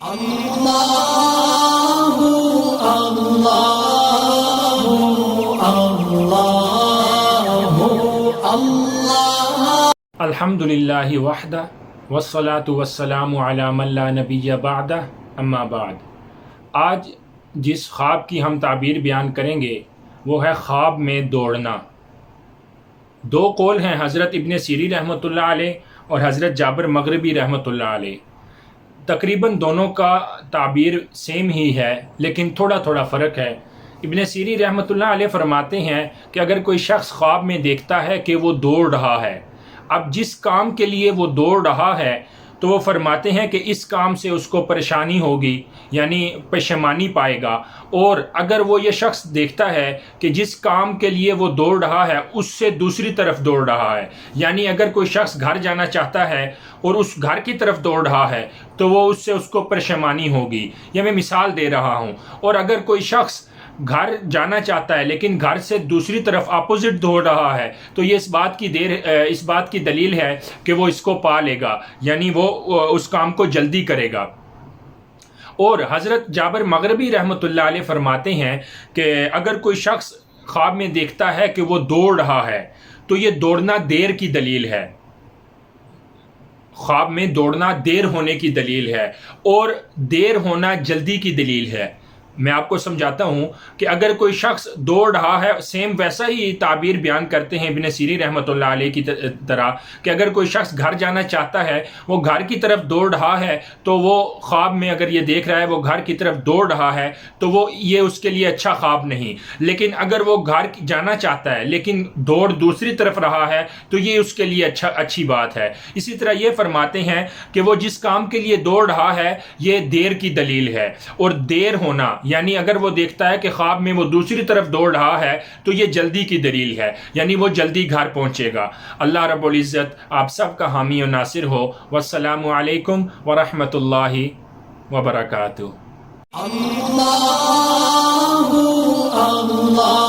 اللہ اللہ اللہ اللہ الحمدللہ وحدہ والصلاة والسلام علی من لا نبی بعدہ اما بعد۔ آج جس خواب کی ہم تعبیر بیان کریں گے وہ ہے خواب میں دوڑنا۔ دو قول ہیں حضرت ابن سیری رحمۃ اللہ علیہ اور حضرت جابر مغربی رحمۃ اللہ علیہ۔ تقریباً دونوں کا تعبیر سیم ہی ہے لیکن تھوڑا تھوڑا فرق ہے۔ ابن سیری رحمۃ اللہ علیہ فرماتے ہیں کہ اگر کوئی شخص خواب میں دیکھتا ہے کہ وہ دوڑ رہا ہے، اب جس کام کے لیے وہ دوڑ رہا ہے تو وہ فرماتے ہیں کہ اس کام سے اس کو پریشانی ہوگی، یعنی پشیمانی پائے گا۔ اور اگر وہ یہ شخص دیکھتا ہے کہ جس کام کے لیے وہ دوڑ رہا ہے اس سے دوسری طرف دوڑ رہا ہے، یعنی اگر کوئی شخص گھر جانا چاہتا ہے اور اس گھر کی طرف دوڑ رہا ہے تو وہ اس سے اس کو پریشانی ہوگی۔ یہ میں مثال دے رہا ہوں۔ اور اگر کوئی شخص گھر جانا چاہتا ہے لیکن گھر سے دوسری طرف اپوزٹ دوڑ رہا ہے تو یہ اس بات کی دلیل ہے کہ وہ اس کو پا لے گا، یعنی وہ اس کام کو جلدی کرے گا۔ اور حضرت جابر مغربی رحمۃ اللہ علیہ فرماتے ہیں کہ اگر کوئی شخص خواب میں دیکھتا ہے کہ وہ دوڑ رہا ہے تو یہ دوڑنا دیر کی دلیل ہے۔ خواب میں دوڑنا دیر ہونے کی دلیل ہے اور دیر ہونا جلدی کی دلیل ہے۔ میں آپ کو سمجھاتا ہوں کہ اگر کوئی شخص دوڑ رہا ہے، سیم ویسا ہی تعبیر بیان کرتے ہیں ابن سیری رحمۃ اللہ علیہ کی طرح کہ اگر کوئی شخص گھر جانا چاہتا ہے، وہ گھر کی طرف دوڑ رہا ہے تو وہ خواب میں اگر یہ دیکھ رہا ہے وہ گھر کی طرف دوڑ رہا ہے تو وہ یہ اس کے لیے اچھا خواب نہیں۔ لیکن اگر وہ گھر جانا چاہتا ہے لیکن دوڑ دوسری طرف رہا ہے تو یہ اس کے لیے اچھی بات ہے۔ اسی طرح یہ فرماتے ہیں کہ وہ جس کام کے لیے دوڑ رہا ہے یہ دیر کی دلیل ہے، اور دیر ہونا یعنی اگر وہ دیکھتا ہے کہ خواب میں وہ دوسری طرف دوڑ رہا ہے تو یہ جلدی کی دلیل ہے، یعنی وہ جلدی گھر پہنچے گا۔ اللہ رب العزت آپ سب کا حامی و ناصر ہو۔ والسلام علیکم ورحمۃ اللہ وبرکاتہ۔ اللہ اللہ